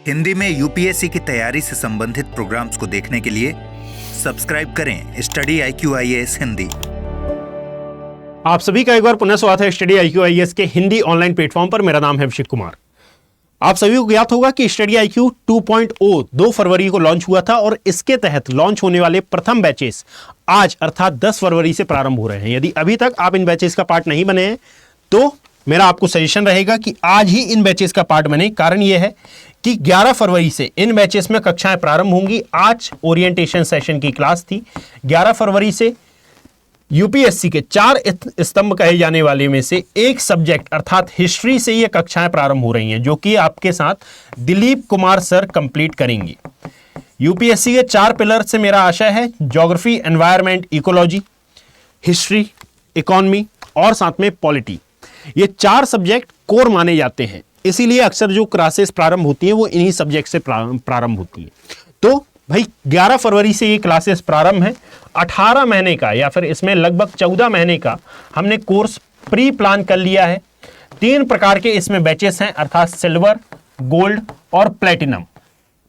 हिंदी में यूपीएससी की तैयारी से संबंधित प्रोग्राम्स को देखने के लिए सब्सक्राइब करें स्टडी IQ IAS हिंदी। आप सभी का एक बार पुनः स्वागत है स्टडी IQ IAS के हिंदी ऑनलाइन प्लेटफॉर्म पर। मेरा नाम है अभिषेक कुमार। आप सभी को ज्ञात होगा कि स्टडी IQ 2.0 2 फरवरी को लॉन्च हुआ था और इसके तहत लॉन्च होने वाले प्रथम बैचेस आज अर्थात 10 फरवरी से प्रारंभ हो रहे हैं। यदि अभी तक आप इन बैचेस का पार्ट नहीं बने हैं तो मेरा आपको सजेशन रहेगा कि आज ही इन बैचेस का पार्ट बने। कारण यह है कि 11 फरवरी से इन बैचेस में कक्षाएं प्रारंभ होंगी। आज ओरिएंटेशन सेशन की क्लास थी। 11 फरवरी से यूपीएससी के 4 स्तंभ कहे जाने वाले में से एक सब्जेक्ट अर्थात हिस्ट्री से ये कक्षाएं प्रारंभ हो रही हैं, जो कि आपके साथ दिलीप कुमार सर कंप्लीट करेंगे। यूपीएससी के 4 पिलर से मेरा आशय है geography, environment, ecology, history, economy और साथ में पॉलिटी। ये 4 सब्जेक्ट कोर माने जाते हैं, इसीलिए अक्सर जो क्लासेस प्रारंभ होती हैं वो इन्हीं सब्जेक्ट से प्रारंभ होती है। तो भाई 11 फरवरी से ये क्लासेस प्रारंभ है। 18 महीने का या फिर इसमें लगभग 14 महीने का हमने कोर्स प्री प्लान कर लिया है। 3 प्रकार के इसमें बैचेस हैं अर्थात सिल्वर, गोल्ड और प्लेटिनम।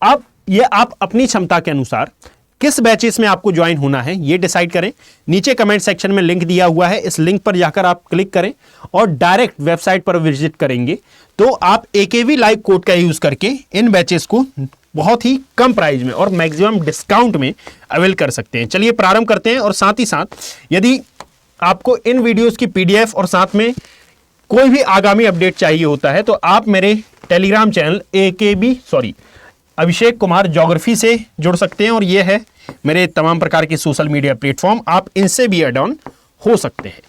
अब ये आप अपनी क्षमता के अनुसार किस बैचेस में आपको ज्वाइन होना है ये डिसाइड करें। नीचे कमेंट सेक्शन में लिंक दिया हुआ है, इस लिंक पर जाकर आप क्लिक करें और डायरेक्ट वेबसाइट पर विजिट करेंगे तो आप AKV लाइव कोड का यूज करके इन बैचेस को बहुत ही कम प्राइस में और मैक्सिमम डिस्काउंट में अवेल कर सकते हैं। चलिए प्रारंभ करते हैं। और साथ ही साथ यदि आपको इन वीडियोस की PDF और साथ में कोई भी आगामी अपडेट चाहिए होता है तो आप मेरे Telegram channel Abhishek Kumar geography से जुड़ सकते हैं और ये है मेरे तमाम प्रकार के सोशल मीडिया प्लेटफॉर्म, आप इनसे भी ऐड ऑन हो सकते हैं।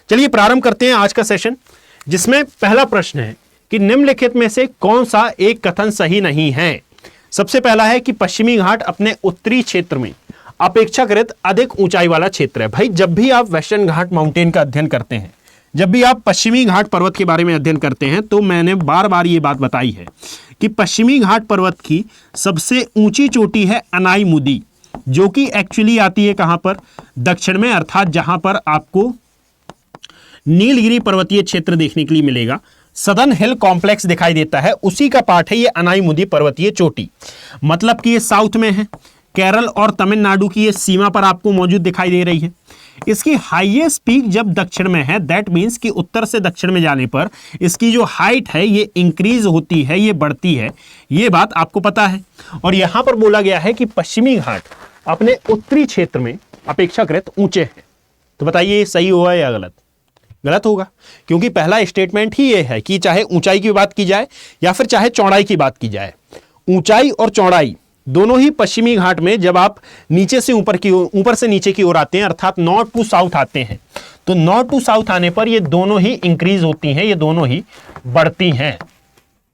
चलिए प्रारंभ करते हैं आज का सेशन, जिसमें पहला प्रश्न है कि निम्नलिखित में से कौन सा एक कथन सही नहीं है। सबसे पहला है कि पश्चिमी घाट अपने उत्तरी क्षेत्र में अपेक्षाकृत अधिक ऊंचाई वाला क्षेत्र है। भाई जब भी आप वेस्टर्न घाट माउंटेन का अध्ययन करते हैं, जब भी आप पश्चिमी घाट पर्वत के बारे में अध्ययन करते हैं तो मैंने बार बार ये बात बताई है कि पश्चिमी घाट पर्वत की सबसे ऊंची चोटी है अनाईमुदी, जो कि एक्चुअली आती है कहां पर, दक्षिण में, अर्थात जहां पर आपको नीलगिरी पर्वतीय क्षेत्र देखने के लिए मिलेगा। सदर्न हिल कॉम्प्लेक्स दिखाई देता है, उसी का पार्ट है ये अनाईमुदी पर्वतीय चोटी। मतलब कि ये साउथ में है, केरल और तमिलनाडु की ये सीमा पर आपको मौजूद दिखाई दे रही है। इसकी हाईएस्ट पीक जब दक्षिण में है, दैट मींस कि उत्तर से दक्षिण में जाने पर इसकी जो हाइट है ये इंक्रीज होती है, ये बढ़ती है, ये बात आपको पता है। और यहां पर बोला गया है कि पश्चिमी घाट अपने उत्तरी क्षेत्र में अपेक्षाकृत ऊंचे हैं। तो बताइए सही होगा या गलत? गलत होगा, क्योंकि पहला स्टेटमेंट ही ये है कि चाहे ऊंचाई की बात की जाए या फिर चाहे चौड़ाई की बात की जाए, ऊंचाई और चौड़ाई दोनों ही पश्चिमी घाट में जब आप नीचे से ऊपर से नीचे की ओर आते हैं अर्थात नॉर्थ टू साउथ आते हैं, तो नॉर्थ टू साउथ आने पर ये दोनों ही इंक्रीज होती हैं, ये दोनों ही बढ़ती हैं।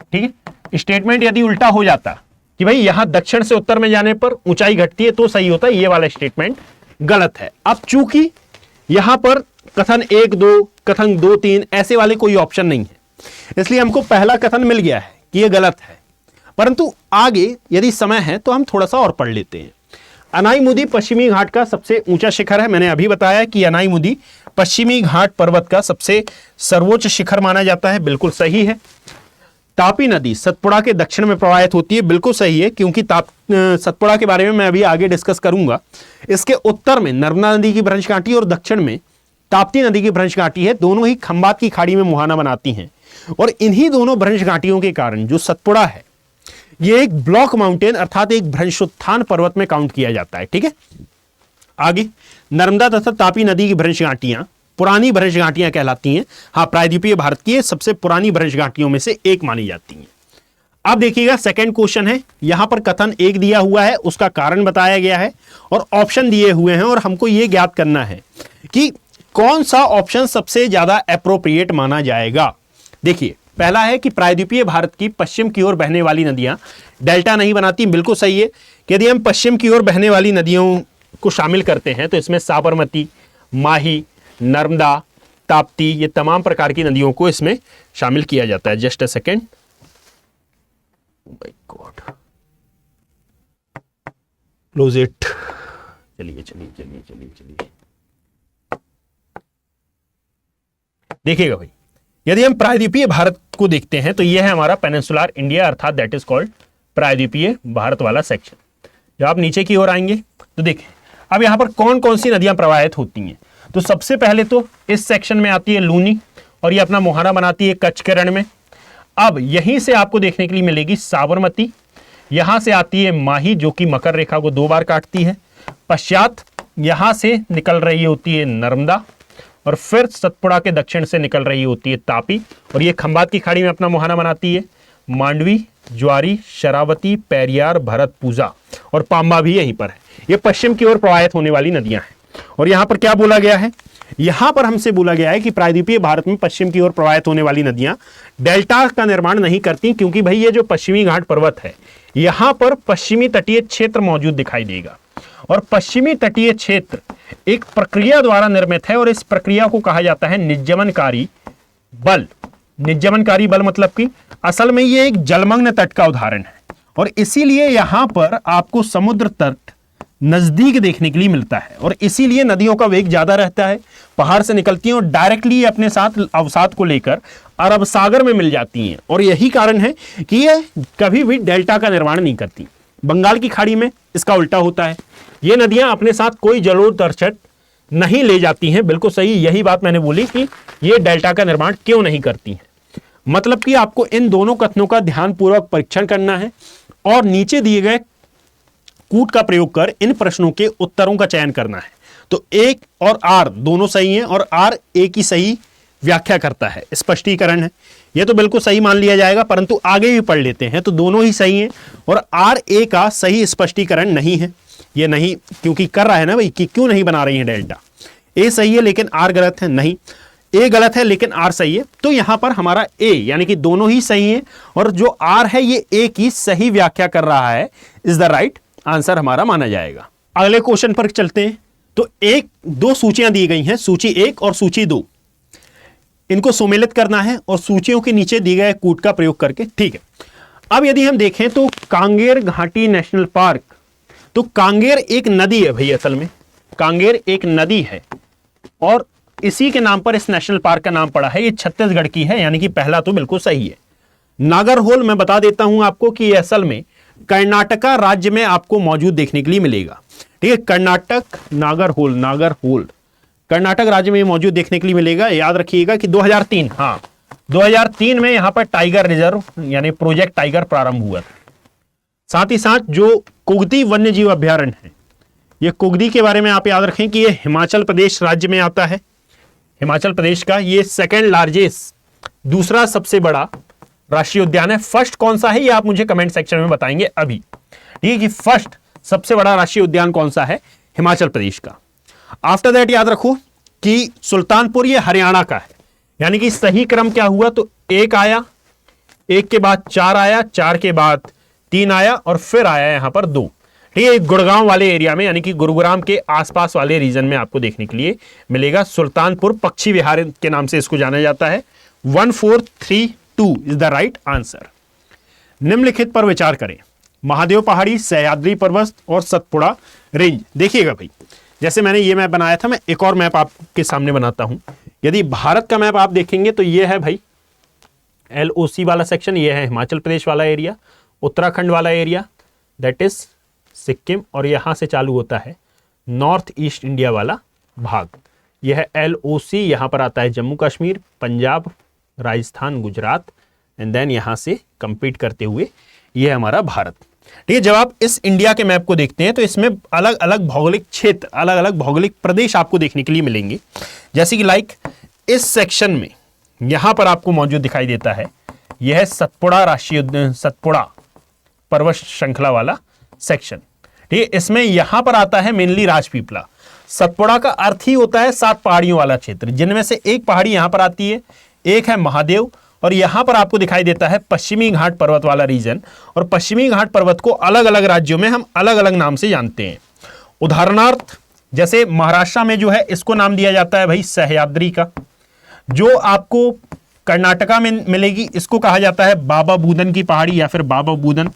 ठीक है, स्टेटमेंट यदि उल्टा हो जाता कि भाई यहां दक्षिण से उत्तर में जाने पर ऊंचाई घटती है तो सही होता है, ये वाला स्टेटमेंट गलत है। अब चूंकि यहां पर कथन 1, 2, कथन 2, 3 ऐसे वाले कोई ऑप्शन नहीं है, इसलिए हमको पहला कथन मिल गया है कि यह गलत है। परंतु आगे यदि समय है तो हम थोड़ा सा और पढ़ लेते हैं। अनाईमुदी पश्चिमी घाट का सबसे ऊंचा शिखर है। मैंने अभी बताया कि अनाईमुदी पश्चिमी घाट पर्वत का सबसे सर्वोच्च शिखर माना जाता है, बिल्कुल सही है। तापी नदी सतपुड़ा के दक्षिण में प्रवाहित होती है, बिल्कुल सही है, क्योंकि सतपुड़ा के बारे में मैं अभी आगे डिस्कस करूंगा। इसके उत्तर में नर्मदा नदी की भ्रंश घाटी और दक्षिण में ताप्ती नदी की भ्रंश घाटी है, दोनों ही खंबात की खाड़ी में मुहाना बनाती हैं। और इन्हीं दोनों भ्रंश घाटियों के कारण जो सतपुड़ा है ये एक ब्लॉक माउंटेन अर्थात एक भ्रंशोत्थान पर्वत में काउंट किया जाता है। ठीक है, आगे नर्मदा तथा तापी नदी की भ्रंश घाटियां पुरानी भ्रंश घाटियां कहलाती हैं। हाँ, प्रायद्वीपीय भारत की सबसे पुरानी भ्रंश घाटियों में से एक मानी जाती हैं। अब देखिएगा सेकंड क्वेश्चन है, यहां पर कथन 1 दिया हुआ है, उसका कारण बताया गया है और ऑप्शन दिए हुए हैं और हमको यह ज्ञात करना है कि कौन सा ऑप्शन सबसे ज्यादा एप्रोप्रिएट माना जाएगा। देखिए, पहला है कि प्रायद्वीपीय भारत की पश्चिम की ओर बहने वाली नदियां डेल्टा नहीं बनाती, बिल्कुल सही है। यदि हम पश्चिम की ओर बहने वाली नदियों को शामिल करते हैं तो इसमें साबरमती, माही, नर्मदा, ताप्ती, ये तमाम प्रकार की नदियों को इसमें शामिल किया जाता है। Just a second, my God, close it. चलिए चलिए चलिए चलिए चलिए, देखिएगा भाई, यदि हम प्रायद्वीपीय भारत को देखते हैं तो यह है हमारा पेनिनसुलर इंडिया अर्थात दैट इज कॉल्ड प्रायद्वीपीय भारत वाला सेक्शन। जब आप नीचे की ओर आएंगे तो देखें अब यहाँ पर कौन कौन सी नदियां प्रवाहित होती हैं। तो सबसे पहले तो इस सेक्शन में आती है लूनी और ये अपना मुहाना बनाती है कच्छ के रण में। अब यहीं से आपको देखने के लिए मिलेगी साबरमती, यहां से आती है माही जो कि मकर रेखा को 2 बार काटती है। पश्चात यहां से निकल रही होती है नर्मदा और फिर सतपुड़ा के दक्षिण से निकल रही होती है तापी और ये खंबात की खाड़ी में अपना मुहाना बनाती है। मांडवी, ज्वारी, शरावती, पेरियार, भरतपूजा और पांबा भी यहीं पर है। ये पश्चिम की ओर प्रवाहित होने वाली नदियां हैं। और यहां पर क्या बोला गया है, यहां पर हमसे बोला गया है कि प्रायद्वीपीय भारत में पश्चिम की ओर प्रवाहित होने वाली नदियां डेल्टा का निर्माण नहीं करती, क्योंकि भाई ये जो पश्चिमी घाट पर्वत है यहां पर पश्चिमी तटीय क्षेत्र मौजूद दिखाई देगा और पश्चिमी तटीय क्षेत्र एक प्रक्रिया द्वारा निर्मित है और इस प्रक्रिया को कहा जाता है निज्जमनकारी बल। निज्जमनकारी बल मतलब कि असल में ये एक जलमग्न तट का उदाहरण है और इसीलिए यहां पर आपको समुद्र तट नजदीक देखने के लिए मिलता है और इसीलिए नदियों का वेग ज्यादा रहता है, पहाड़ से निकलती हैं और डायरेक्टली अपने साथ अवसाद को लेकर अरब सागर में मिल जाती हैं और यही कारण है कि ये कभी भी डेल्टा का निर्माण नहीं करती। बंगाल की खाड़ी में इसका उल्टा होता है, ये नदियां अपने साथ कोई जलोदर्शक नहीं ले जाती हैं। बिल्कुल सही, यही बात मैंने बोली कि ये डेल्टा का निर्माण क्यों नहीं करती हैं। मतलब कि आपको इन दोनों कथनों का ध्यानपूर्वक परीक्षण करना है और नीचे दिए गए कूट का प्रयोग कर इन प्रश्नों के उत्तरों का चयन करना है। तो एक और आर दोनों सही हैं और आर ए की सही व्याख्या करता है, स्पष्टीकरण है, यह तो बिल्कुल सही मान लिया जाएगा, परंतु आगे भी पढ़ लेते हैं तो दोनों ही सही हैं और आर ए का सही स्पष्टीकरण नहीं है। ये नहीं क्योंकि कर रहा है ना भाई कि क्यों नहीं बना रही है डेल्टा। ए सही है लेकिन आर गलत है, नहीं ए गलत है लेकिन आर सही है। तो यहां पर हमारा ए यानी कि दोनों ही सही है और जो आर है ये ए की सही व्याख्या कर रहा है, इज द राइट आंसर हमारा माना जाएगा। अगले क्वेश्चन पर चलते हैं। तो एक दो सूचियां दी गई हैं, सूची 1 और सूची 2, इनको सुमेलित करना है और सूचियों के नीचे दिए गए कूट का प्रयोग करके, ठीक है। अब यदि हम देखें तो कांगेर घाटी नेशनल पार्क, तो कांगेर एक नदी है भाई, असल में कांगेर एक नदी है और इसी के नाम पर इस नेशनल पार्क का नाम पड़ा है। ये छत्तीसगढ़ की है, यानी कि पहला तो बिल्कुल सही है। नागरहोल मैं बता देता हूं आपको कि यह असल में कर्नाटका राज्य में आपको मौजूद देखने के लिए मिलेगा, ठीक है। कर्नाटक नागरहोल, नागरहोल कर्नाटक राज्य में मौजूद देखने के लिए मिलेगा। याद रखिएगा कि 2003, हाँ 2003 में यहां पर टाइगर रिजर्व यानी प्रोजेक्ट टाइगर प्रारंभ हुआ था। साथ ही साथ जो कुगती वन्य जीव अभ्यारण्य है, ये कुगती के बारे में आप याद रखें कि ये हिमाचल प्रदेश राज्य में आता है। हिमाचल प्रदेश का ये सेकेंड लार्जेस्ट, दूसरा सबसे बड़ा राष्ट्रीय उद्यान है। फर्स्ट कौन सा है ये आप मुझे कमेंट सेक्शन में बताएंगे अभी, ठीक है, कि फर्स्ट सबसे बड़ा राष्ट्रीय उद्यान कौन सा है हिमाचल प्रदेश का। आफ्टर दैट याद रखो कि सुल्तानपुर ये हरियाणा का है, यानी कि सही क्रम क्या हुआ, तो 1 आया, 1 के बाद 4 आया, 4 के बाद 3 आया और फिर आया यहां पर 2, ठीक है। गुड़गांव वाले एरिया में यानी कि गुरुग्राम के आसपास वाले रीजन में आपको देखने के लिए मिलेगा। सुल्तानपुर पक्षी विहार के नाम से इसको जाना जाता है। 1432 इज द राइट आंसर। निम्नलिखित पर विचार करें, महादेव पहाड़ी, सह्याद्री पर्वत और सतपुड़ा रेंज। देखिएगा भाई, जैसे मैंने ये मैप बनाया था, मैं एक और मैप आपके सामने बनाता हूं। यदि भारत का मैप आप देखेंगे तो ये है भाई LOC वाला सेक्शन, ये है हिमाचल प्रदेश वाला एरिया, उत्तराखंड वाला एरिया दैट इज सिक्किम, और यहां से चालू होता है नॉर्थ ईस्ट इंडिया वाला भाग, यह है LOC। यहां पर आता है जम्मू कश्मीर, पंजाब, राजस्थान, गुजरात एंड देन यहां से कंपीट करते हुए यह हमारा भारत, ठीक है। जब आप इस इंडिया के मैप को देखते हैं तो इसमें अलग अलग भौगोलिक क्षेत्र, अलग अलग भौगोलिक प्रदेश आपको देखने के लिए मिलेंगे। जैसे कि लाइक इस सेक्शन में यहां पर आपको मौजूद दिखाई देता है, यह है सतपुड़ा राष्ट्रीय उद्यान, सतपुड़ा पर्वत श्रृंखला वाला सेक्शन, ठीक है। इसमें यहां पर आता है मेनली राजपीपला। सतपुड़ा का अर्थ ही होता है 7 पहाड़ियों वाला क्षेत्र, जिनमें से एक पहाड़ी यहां पर आती है, एक है महादेव, और यहां पर आपको दिखाई देता है पश्चिमी घाट पर्वत वाला रीजन। और पश्चिमी घाट पर्वत को अलग अलग राज्यों में हम अलग अलग नाम से जानते हैं। उदाहरणार्थ जैसे महाराष्ट्र में जो है इसको नाम दिया जाता है भाई सह्याद्री का। जो आपको कर्नाटका में मिलेगी इसको कहा जाता है बाबा बूदन की पहाड़ी या फिर बाबा बूदन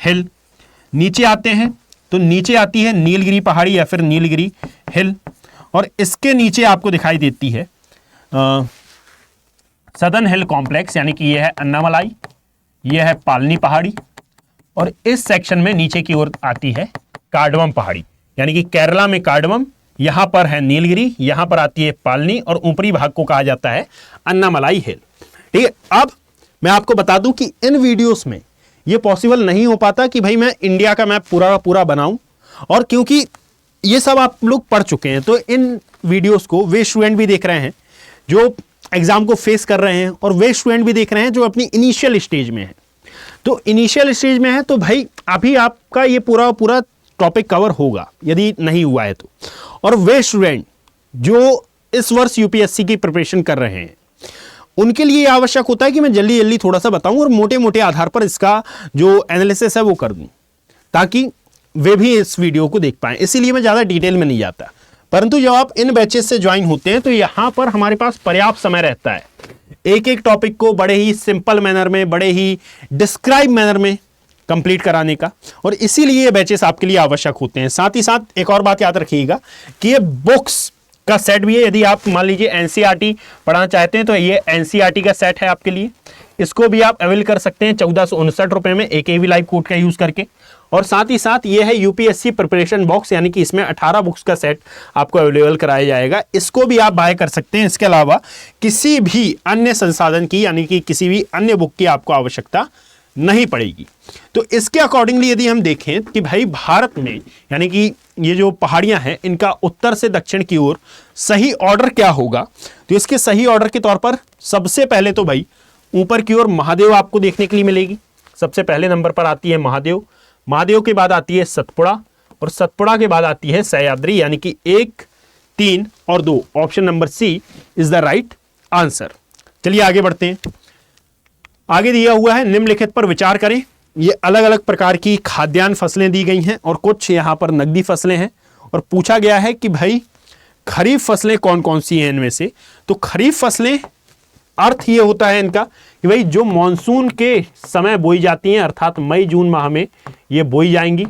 हिल। नीचे आते हैं तो नीचे आती है नीलगिरी पहाड़ी या फिर नीलगिरी हिल, और इसके नीचे आपको दिखाई देती है सदर्न हिल कॉम्प्लेक्स, यानी कि यह है अन्नामलाई, यह है पालनी पहाड़ी, और इस सेक्शन में नीचे की ओर आती है कार्डमम पहाड़ी, यानी कि केरला में कार्डमम, यहां पर है नीलगिरी, यहां पर आती है पालनी और ऊपरी भाग को कहा जाता है अन्नामलाई हिल। ठीक है, अब मैं आपको बता दूं कि इन वीडियोस में ये पॉसिबल नहीं हो पाता कि भाई मैं इंडिया का मैप पूरा का पूरा बनाऊं, और क्योंकि ये सब आप लोग पढ़ चुके हैं तो इन वीडियोस को वे स्टूडेंट भी देख रहे हैं जो एग्जाम को फेस कर रहे हैं, और वे स्टूडेंट भी देख रहे हैं जो अपनी इनिशियल स्टेज में है। तो इनिशियल स्टेज में है तो भाई अभी आपका ये पूरा पूरा टॉपिक कवर होगा यदि नहीं हुआ है तो। और वे स्टूडेंट जो इस वर्ष यूपीएससी की प्रिपरेशन कर रहे हैं उनके लिए आवश्यक होता है कि मैं जल्दी जल्दी थोड़ा सा बताऊं और मोटे मोटे आधार पर इसका जो एनालिसिस है वो कर दूं, ताकि वे भी इस वीडियो को देख पाएं। इसीलिए मैं ज़्यादा डिटेल में नहीं जाता, परंतु जब आप इन बैचेस से ज्वाइन होते हैं तो यहां पर हमारे पास पर्याप्त समय रहता है एक एक टॉपिक को बड़े ही सिंपल मैनर में, बड़े ही डिस्क्राइब मैनर में कंप्लीट कराने का, और इसीलिए ये बैचेस आपके लिए आवश्यक होते हैं। साथ ही साथ एक और बात याद रखिएगा कि ये बुक्स का सेट भी है। यदि आप मान लीजिए एनसीईआरटी पढ़ना चाहते हैं तो ये एनसीईआरटी का सेट है आपके लिए, इसको भी आप अवेल कर सकते हैं 1459 रुपए में AKV लाइव कोड का यूज करके। और साथ ही साथ ये है यूपीएससी प्रिपरेशन बॉक्स, यानी कि इसमें 18 बुक्स का सेट आपको अवेलेबल कराया जाएगा, इसको भी आप बाय कर सकते हैं। इसके अलावा किसी भी अन्य संसाधन की, यानी कि किसी भी अन्य बुक की आपको आवश्यकता नहीं पड़ेगी। तो इसके अकॉर्डिंगली यदि हम देखें कि भाई भारत में, यानी कि ये जो पहाड़ियां हैं इनका उत्तर से दक्षिण की ओर सही ऑर्डर क्या होगा, तो इसके सही ऑर्डर के तौर पर सबसे पहले तो भाई ऊपर की ओर महादेव आपको देखने के लिए मिलेगी। सबसे पहले नंबर पर आती है महादेव, महादेव के बाद आती है सतपुड़ा, और सतपुड़ा के बाद आती है सह्याद्री, यानी कि 1, 3 और 2। Option number C is the right answer. चलिए आगे बढ़ते हैं। आगे दिया हुआ है निम्नलिखित पर विचार करें। ये अलग अलग प्रकार की खाद्यान्न फसलें दी गई हैं और कुछ यहां पर नकदी फसलें हैं, और पूछा गया है कि भाई खरीफ फसलें कौन कौन सी हैं इनमें से। तो खरीफ फसलें, अर्थ ये होता है इनका कि भाई जो मॉनसून के समय बोई जाती हैं, अर्थात मई जून माह में ये बोई जाएंगी,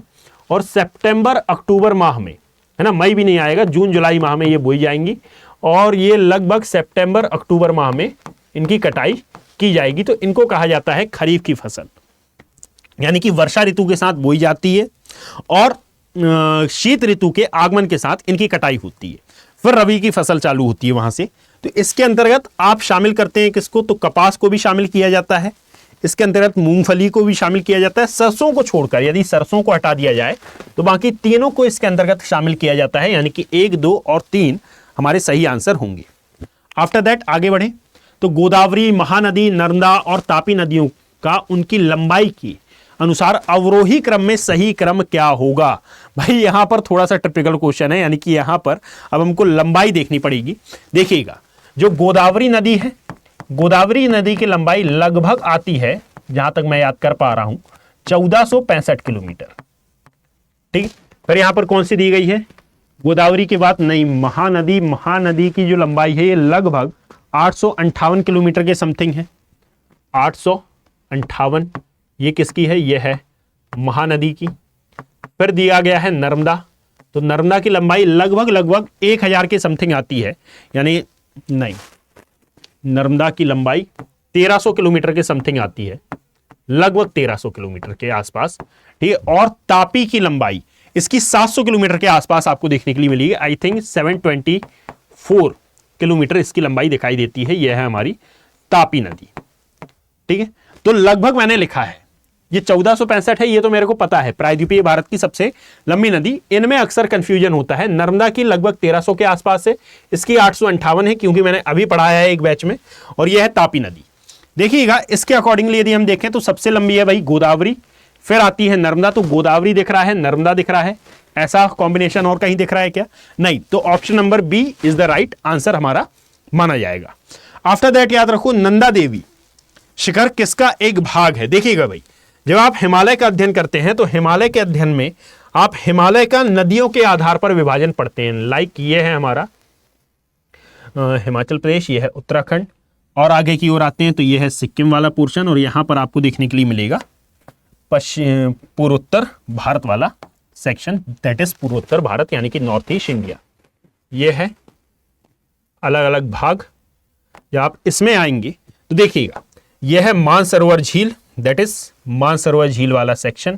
और सितंबर अक्टूबर माह में, है ना, मई भी नहीं आएगा, जून जुलाई माह में ये बोई जाएंगी, और ये लगभग सितंबर अक्टूबर माह में इनकी कटाई की जाएगी। तो इनको कहा जाता है खरीफ की फसल, यानी कि वर्षा ऋतु के साथ बोई जाती है और शीत ऋतु के आगमन के साथ इनकी कटाई होती है, फिर रबी की फसल चालू होती है वहां से। तो इसके अंतर्गत आप शामिल करते हैं किसको, तो कपास को भी शामिल किया जाता है, इसके अंतर्गत मूंगफली को भी शामिल किया जाता है, सरसों को छोड़कर, यदि सरसों को हटा दिया जाए तो बाकी तीनों को इसके अंतर्गत शामिल किया जाता है, यानी कि 1, 2 और 3 हमारे सही आंसर होंगे। आफ्टर दैट आगे बढ़े तो गोदावरी, महानदी, नर्मदा और तापी नदियों का उनकी लंबाई की अनुसार अवरोही क्रम में सही क्रम क्या होगा। भाई यहां पर थोड़ा सा टिपिकल क्वेश्चन है, यानी कि यहां पर अब हमको लंबाई देखनी पड़ेगी। देखिएगा, जो गोदावरी नदी है, गोदावरी नदी की लंबाई लगभग आती है, जहां तक मैं याद कर पा रहा हूं, 1465 किलोमीटर। ठीक, फिर यहां पर कौन सी दी गई है, गोदावरी की बात नहीं, महानदी, महानदी की जो लंबाई है ये लगभग 858 किलोमीटर के समथिंग है। 858 ये किसकी है, ये है महानदी की। फिर दिया गया है नर्मदा, तो नर्मदा की लंबाई लगभग 1000 के समथिंग आती है, यानी नहीं, नर्मदा की लंबाई 1300 किलोमीटर के समथिंग आती है, लगभग 1300 किलोमीटर के आसपास। ठीक है, और तापी की लंबाई इसकी 700 किलोमीटर के आसपास आपको देखने के लिए मिलेगी। आई थिंक 724 किलोमीटर इसकी लंबाई दिखाई देती है। यह है हमारी तापी नदी। ठीक है, तो लगभग मैंने लिखा है, ये 1465 है, ये तो मेरे को पता है, प्रायद्वीपीय भारत की सबसे लंबी नदी। इनमें अक्सर कंफ्यूजन होता है। नर्मदा की लगभग 1300 के आसपास है, इसकी 858 है, क्योंकि मैंने अभी पढ़ाया है एक बैच में, और यह है तापी नदी। देखिएगा, इसके अकॉर्डिंगली यदि हम देखें तो सबसे लंबी है भाई गोदावरी, फिर आती है नर्मदा। तो गोदावरी दिख रहा है, नर्मदा दिख रहा है, ऐसा कॉम्बिनेशन और कहीं दिख रहा है क्या, नहीं। तो option number B is the right answer हमारा माना जाएगा। आफ्टर दैट याद रखो, नंदा देवी शिखर किसका एक भाग है। देखिएगा भाई, जब आप हिमालय का अध्ययन करते हैं तो हिमालय के अध्ययन में आप हिमालय का नदियों के आधार पर विभाजन पढ़ते हैं। लाइक ये है हमारा हिमाचल प्रदेश, ये है उत्तराखंड, और आगे की ओर आते हैं तो ये है सिक्किम वाला पोर्शन, और यहां पर आपको देखने के लिए मिलेगा पश्चिम पूर्वोत्तर भारत वाला सेक्शन, दैट इज पूर्वोत्तर भारत, यानी कि नॉर्थ ईस्ट इंडिया। ये है अलग अलग भाग। जब आप इसमें आएंगे तो देखिएगा, यह है मानसरोवर झील, दैट इज मानसरोवर झील वाला सेक्शन।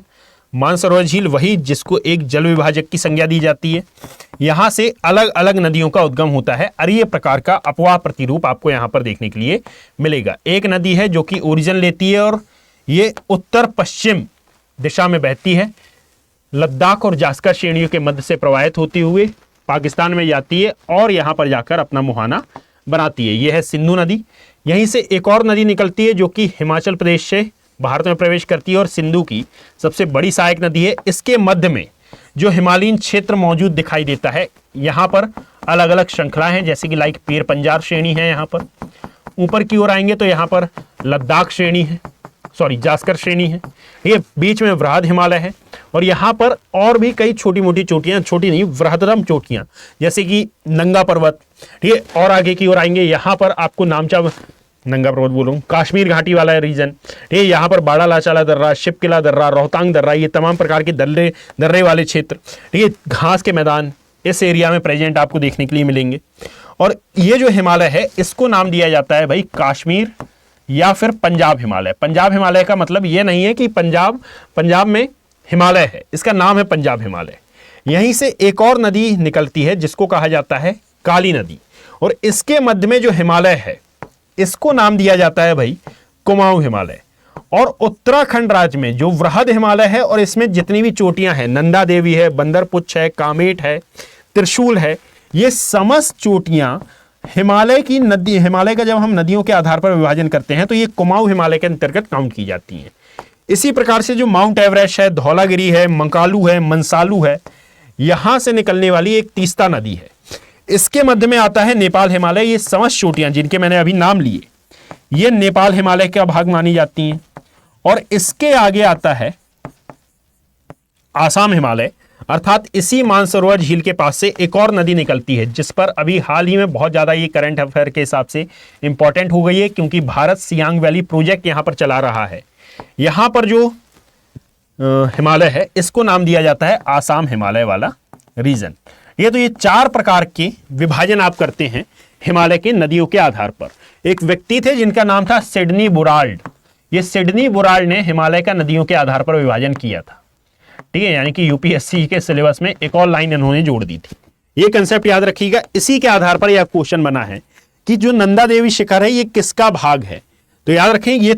मानसरोवर झील वही जिसको एक जल विभाजक की संज्ञा दी जाती है। यहां से अलग अलग नदियों का उद्गम होता है। अरीय प्रकार का अपवाह प्रतिरूप आपको यहां पर देखने के लिए मिलेगा। एक नदी है जो कि ओरिजिन लेती है और ये उत्तर पश्चिम दिशा में बहती है, लद्दाख और जास्कर श्रेणियों के मध्य से प्रवाहित होती हुई पाकिस्तान में जाती है और यहां पर जाकर अपना मुहाना बनाती है। यह है सिंधु नदी। यहीं से एक और नदी निकलती है जो कि हिमाचल प्रदेश से भारत में प्रवेश करती है और सिंधु की सबसे बड़ी सहायक नदी है। इसके मध्य में जो हिमालयन क्षेत्र मौजूद दिखाई देता है, यहाँ पर अलग अलग श्रृंखलाएं हैं, जैसे कि लाइक पीर पंजाब श्रेणी है। यहाँ पर ऊपर की ओर आएंगे तो यहाँ पर लद्दाख श्रेणी है, सॉरी जास्कर श्रेणी है। ये बीच में वृहद हिमालय है और यहाँ पर और भी कई छोटी मोटी चोटियां, छोटी नहीं वृहदतम चोटियां, जैसे कि नंगा पर्वत। ठीक है, और आगे की ओर आएंगे यहाँ पर आपको नामचा नंगा पर्वत बोलूँ, कश्मीर घाटी वाला रीजन। ठीक है, यहाँ पर बाड़ा लाचाला दर्रा, शिपकिला दर्रा, रोहतांग दर्रा, ये तमाम प्रकार के दर्रे वाले क्षेत्र, ठीक है, घास के मैदान इस एरिया में प्रेजेंट आपको देखने के लिए मिलेंगे। और ये जो हिमालय है इसको नाम दिया जाता है भाई कश्मीर या फिर पंजाब हिमालय। पंजाब हिमालय का मतलब ये नहीं है कि पंजाब में हिमालय है, इसका नाम है पंजाब हिमालय। यहीं से एक और नदी निकलती है जिसको कहा जाता है काली नदी, और इसके मध्य में जो हिमालय है इसको नाम दिया जाता है भाई कुमाऊं हिमालय। और उत्तराखंड राज्य में जो वृहद हिमालय है और इसमें जितनी भी चोटियां हैं, नंदा देवी है, बंदरपुच्छ है, कामेट है, त्रिशूल है, ये समस्त चोटियां हिमालय की नदी, हिमालय का जब हम नदियों के आधार पर विभाजन करते हैं तो ये कुमाऊं हिमालय के अंतर्गत काउंट की जाती हैं। इसी प्रकार से जो माउंट एवरेस्ट है, धौलागिरी है, मंकालू है, मनसालू है, यहां से निकलने वाली एक तीस्ता नदी है। इसके मध्य में आता है नेपाल हिमालय। ये समस्त चोटियां जिनके मैंने अभी नाम लिए ये नेपाल हिमालय का भाग मानी जाती हैं। और इसके आगे आता है आसाम हिमालय, अर्थात इसी मानसरोवर झील के पास से एक और नदी निकलती है जिस पर अभी हाल ही में बहुत ज्यादा ये करंट अफेयर के हिसाब से इंपॉर्टेंट हो गई है, क्योंकि भारत सियांग वैली प्रोजेक्ट यहां पर चला रहा है। यहां पर जो हिमालय है इसको नाम दिया जाता है आसाम हिमालय वाला रीजन। ये तो ये चार प्रकार के विभाजन आप करते हैं हिमालय के नदियों के आधार पर। एक व्यक्ति थे जिनका नाम था सिडनी बुराल्ड। ये सिडनी बुराल्ड ने हिमालय का नदियों के आधार पर विभाजन किया था। ठीक है, यानी कि यूपीएससी के सिलेबस में एक और लाइन इन्होंने जोड़ दी थी। ये कंसेप्ट याद रखिएगा। इसी के आधार पर यह क्वेश्चन बना है कि जो नंदा देवी शिखर है ये किसका भाग है। तो याद रखें ये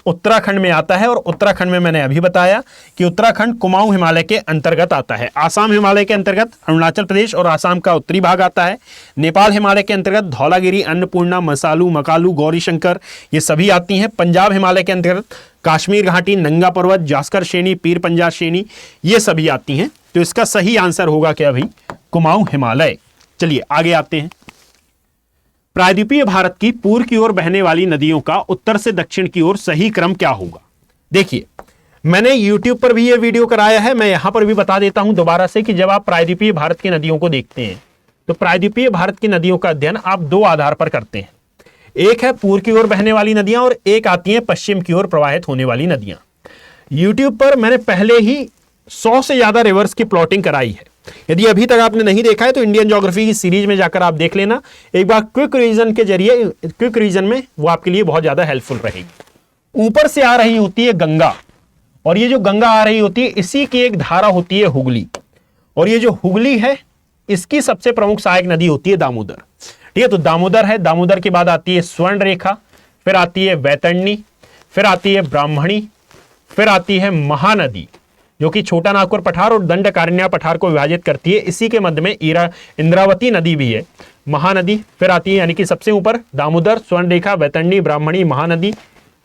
उत्तराखंड में आता है, और उत्तराखंड में मैंने अभी बताया कि उत्तराखंड कुमाऊं हिमालय के अंतर्गत आता है। आसाम हिमालय के अंतर्गत अरुणाचल प्रदेश और आसाम का उत्तरी भाग आता है। नेपाल हिमालय के अंतर्गत धौलागिरी, अन्नपूर्णा, मसालू, मकालू, गौरीशंकर ये सभी आती हैं। पंजाब हिमालय के अंतर्गत कश्मीर घाटी, नंगा पर्वत, जास्कर श्रेणी, पीर पंजाब श्रेणी ये सभी आती हैं। तो इसका सही आंसर होगा क्या भाई? कुमाऊं हिमालय। चलिए आगे आते हैं। प्रायद्वीपीय भारत की पूर्व की ओर बहने वाली नदियों का उत्तर से दक्षिण की ओर सही क्रम क्या होगा? देखिए मैंने YouTube पर भी यह वीडियो कराया है, मैं यहां पर भी बता देता हूं दोबारा से कि जब आप प्रायद्वीपीय भारत की नदियों को देखते हैं तो प्रायद्वीपीय भारत की नदियों का अध्ययन आप दो आधार पर करते हैं। एक है पूर्व की ओर बहने वाली नदियां और एक आती हैं पश्चिम की ओर प्रवाहित होने वाली नदियां। YouTube पर मैंने पहले ही 100 से ज्यादा रिवर्स की प्लॉटिंग कराई है। यदि अभी तक आपने नहीं देखा है तो इंडियन ज्योग्राफी की सीरीज में जाकर आप देख लेना एक बार। क्विक रीजन के जरिए, क्विक रीजन में वो आपके लिए बहुत ज्यादा हेल्पफुल रहेगी। ऊपर से आ रही होती है गंगा, और ये जो गंगा आ रही होती है इसी की एक धारा होती है हुगली, और ये जो हुगली है इसकी सबसे प्रमुख सहायक नदी होती है दामोदर। ठीक है, तो दामोदर है, दामोदर के बाद आती है स्वर्ण रेखा, फिर आती है वैतरणी, फिर आती है ब्राह्मणी, फिर आती है महानदी जो कि छोटा नागपुर पठार और दंडकारण्य पठार को विभाजित करती है। इसी के मध्य में इंद्रावती नदी भी है, महानदी फिर आती है, यानी कि सबसे ऊपर दामोदर, स्वर्ण रेखा, वैतरणी, ब्राह्मणी, महानदी,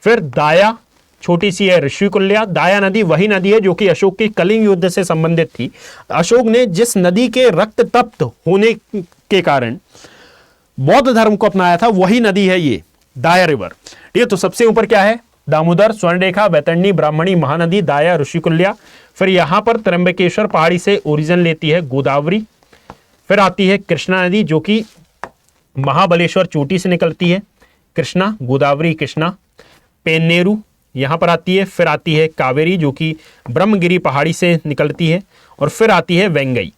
फिर दाया छोटी सी है ऋषिकुल्या। दाया नदी वही नदी है जो कि अशोक के कलिंग युद्ध से संबंधित थी। अशोक ने जिस नदी के रक्त तप्त होने के कारण बौद्ध धर्म को अपनाया था वही नदी है ये दाया रिवर। ये तो सबसे ऊपर क्या है? दामोदर, स्वर्णरेखा, वैतरणी, ब्राह्मणी, महानदी, दाया, ऋषिकुल्या। फिर यहां पर त्र्यंबकेश्वर पहाड़ी से ओरिजिन लेती है गोदावरी। फिर आती है कृष्णा नदी जो कि महाबलेश्वर चोटी से निकलती है, कृष्णा, गोदावरी, कृष्णा। पेन्नेरू यहां पर आती है। फिर आती है कावेरी जो कि ब्रह्मगिरी पहाड़ी से निकलती है, और फिर आती है वेंगई,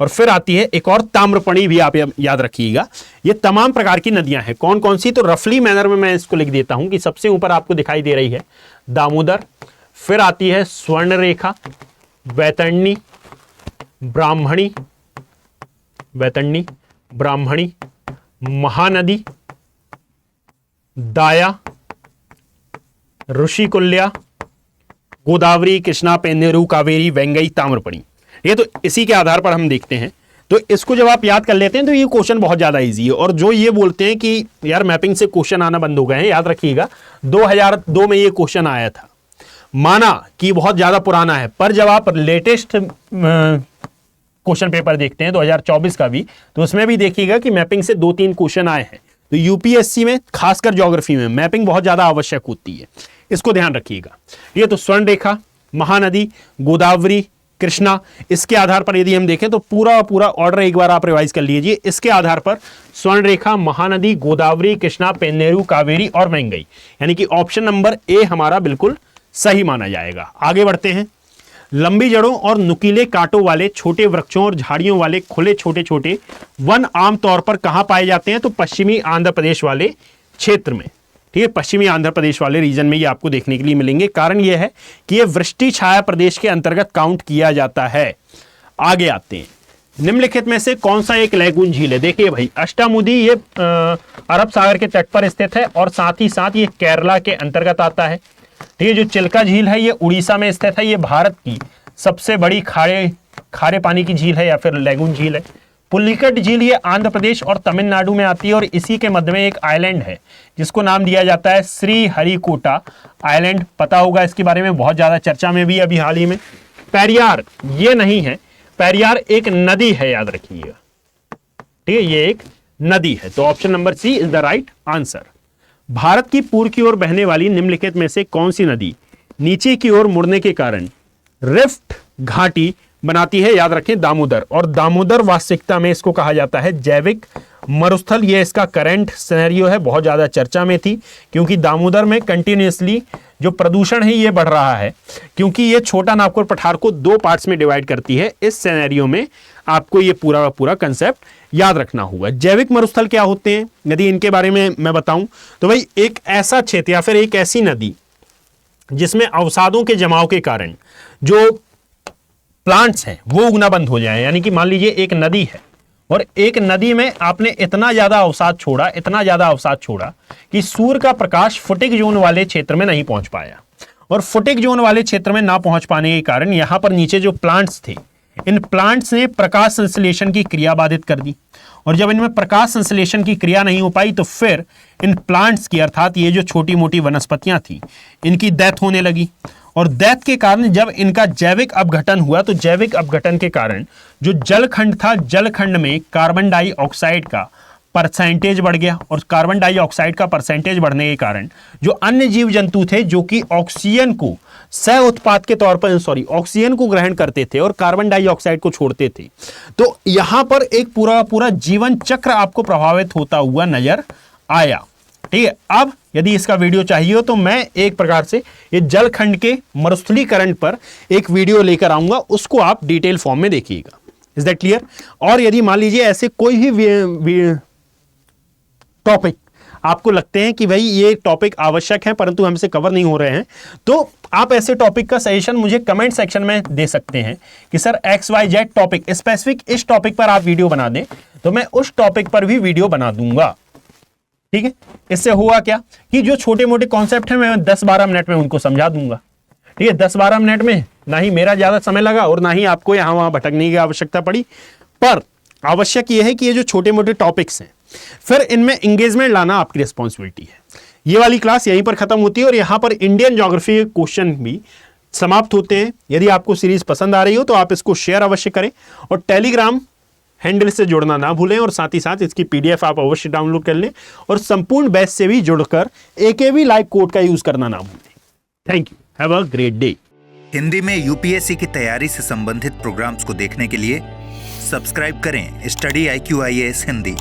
और फिर आती है एक और ताम्रपर्णी भी आप याद रखिएगा। ये तमाम प्रकार की नदियां हैं। कौन कौन सी? तो रफली मैनर में मैं इसको लिख देता हूं कि सबसे ऊपर आपको दिखाई दे रही है दामोदर, फिर आती है स्वर्ण रेखा, वैतरणी, ब्राह्मणी, महानदी, दाया, ऋषिकुल्या, गोदावरी, कृष्णा, पेन्नेरू, कावेरी, वेंगई, ताम्रपणी। ये तो इसी के आधार पर हम देखते हैं। तो इसको जब आप याद कर लेते हैं तो ये क्वेश्चन बहुत ज्यादा इजी है। और जो ये बोलते हैं कि यार मैपिंग से क्वेश्चन आना बंद हो गए हैं, याद रखिएगा 2002 में ये क्वेश्चन आया था। माना कि बहुत ज्यादा पुराना है, पर जब आप लेटेस्ट क्वेश्चन पेपर देखते हैं 2024 का भी, तो उसमें भी देखिएगा कि मैपिंग से 2-3 क्वेश्चन आए हैं। तो यूपीएससी में खासकर ज्योग्राफी में मैपिंग बहुत ज्यादा आवश्यक होती है, इसको ध्यान रखिएगा। ये तो स्वर्ण रेखा, महानदी, गोदावरी, कृष्णा, इसके आधार पर यदि हम देखें तो पूरा ऑर्डर एक बार आप रिवाइज कर लीजिए। इसके आधार पर स्वर्ण रेखा, महानदी, गोदावरी, कृष्णा, पेन्नेरू, कावेरी और वेंगई, यानी कि ऑप्शन नंबर ए हमारा बिल्कुल सही माना जाएगा। आगे बढ़ते हैं। लंबी जड़ों और नुकीले कांटों वाले छोटे वृक्षों और झाड़ियों वाले खुले छोटे छोटे वन आमतौर पर कहां पाए जाते हैं? तो पश्चिमी आंध्र प्रदेश वाले क्षेत्र में। ठीक है, पश्चिमी आंध्र प्रदेश वाले रीजन में ये आपको देखने के लिए मिलेंगे। कारण ये है कि ये वृष्टि छाया प्रदेश के अंतर्गत काउंट किया जाता है। आगे आते हैं। निम्नलिखित में से कौन सा एक लैगून झील है? देखिए भाई, अष्टामुदी ये अरब सागर के तट पर स्थित है और साथ ही साथ ये केरला के अंतर्गत आता है। ठीक है, जो चिल्का झील है ये उड़ीसा में स्थित है। ये भारत की सबसे बड़ी खारे पानी की झील है या फिर लैगून झील है। पुलिकट झील ये आंध्र प्रदेश और तमिलनाडु में आती है और इसी के मध्य में एक आइलैंड है जिसको नाम दिया जाता है श्री हरिकोटा आइलैंड। पता होगा इसके बारे में, बहुत ज्यादा चर्चा में भी अभी हाल ही में। पेरियार ये नहीं है, पेरियार एक नदी है, याद रखिएगा। ठीक है, ये एक नदी है। तो option number C is the right answer. Bharat की पूर्व की ओर बहने वाली निम्नलिखित में से कौन सी नदी नीचे की ओर मुड़ने के कारण रिफ्ट घाटी बनाती है? याद रखें, दामोदर। और दामोदर वास्तविकता में इसको कहा जाता है जैविक मरुस्थल। ये इसका करंट सिनेरियो है, बहुत ज्यादा चर्चा में थी क्योंकि दामोदर में कंटिन्यूअसली जो प्रदूषण है ये बढ़ रहा है, क्योंकि ये छोटा नागपुर पठार को 2 पार्ट्स में डिवाइड करती है। इस सिनेरियो में आपको ये पूरा कंसेप्ट याद रखना होगा। जैविक मरुस्थल क्या होते हैं, यदि इनके बारे में मैं बताऊं तो भाई एक ऐसा क्षेत्र या फिर एक ऐसी नदी जिसमें अवसादों के जमाव के कारण जो प्लांट्स हैं वो उगना बंद हो जाए। यानी कि मान लीजिए एक नदी है और एक नदी में आपने इतना ज्यादा अवसाद छोड़ा कि सूर्य का प्रकाश फुटिक जोन वाले क्षेत्र में नहीं पहुंच पाया, और फुटिक जोन वाले क्षेत्र में ना पहुंच पाने के कारण यहां पर नीचे जो प्लांट्स थे, इन प्लांट्स ने प्रकाश संश्लेषण की क्रिया बाधित कर दी। और जब इनमें प्रकाश संश्लेषण की क्रिया नहीं हो पाई तो फिर इन प्लांट्स की, अर्थात ये जो छोटी मोटी वनस्पतियां थी, इनकी डेथ होने लगी। और डेथ के कारण जब इनका जैविक अपघटन हुआ तो जैविक अपघटन के कारण जो जलखंड था, जलखंड में कार्बन डाइऑक्साइड का परसेंटेज बढ़ गया। और कार्बन डाइऑक्साइड का परसेंटेज बढ़ने के कारण जो अन्य जीव जंतु थे जो कि ऑक्सीजन को सह उत्पाद के तौर पर ऑक्सीजन को ग्रहण करते थे और कार्बन डाइऑक्साइड को छोड़ते थे, तो यहां पर एक पूरा जीवन चक्र आपको प्रभावित होता हुआ नजर आया। ठीक है, अब यदि इसका वीडियो चाहिए हो तो मैं एक प्रकार से ये जलखंड के मरुस्थलीकरण पर एक वीडियो लेकर आऊंगा, उसको आप डिटेल फॉर्म में देखिएगा। Is that clear? और यदि मान लीजिए ऐसे कोई भी टॉपिक आपको लगते हैं कि भाई ये टॉपिक आवश्यक है परंतु हमसे कवर नहीं हो रहे हैं, तो आप ऐसे टॉपिक का सजेशन मुझे कमेंट सेक्शन में दे सकते हैं कि सर XYZ टॉपिक स्पेसिफिक इस टॉपिक पर आप वीडियो बना दें, तो मैं उस टॉपिक पर भी वीडियो बना दूंगा। ठीक है, इससे हुआ क्या कि जो छोटे मोटे कॉन्सेप्ट हैं मैं 10-12 मिनट में उनको समझा दूंगा। ठीक है, 10-12 मिनट में ना ही मेरा ज्यादा समय लगा और ना ही आपको यहां वहां भटकने की आवश्यकता पड़ी। पर आवश्यक यह है कि ये जो छोटे मोटे टॉपिक्स हैं फिर इनमें एंगेजमेंट लाना आपकी रिस्पॉन्सिबिलिटी है। ये वाली क्लास यहीं पर खत्म होती है और यहां पर इंडियन ज्योग्राफी के क्वेश्चन भी समाप्त होते हैं। यदि आपको सीरीज पसंद आ रही हो तो आप इसको शेयर अवश्य करें और टेलीग्राम हैंडल से जुड़ना ना भूलें, और साथ ही साथ इसकी PDF आप अवश्य डाउनलोड कर लें और संपूर्ण बैच से भी जुड़कर AKB लाइव कोड का यूज करना ना भूलें। Thank you, have a great day. Hindi में UPSC की तैयारी से संबंधित प्रोग्राम्स को देखने के लिए सब्सक्राइब करें स्टडी IQ IAS हिंदी।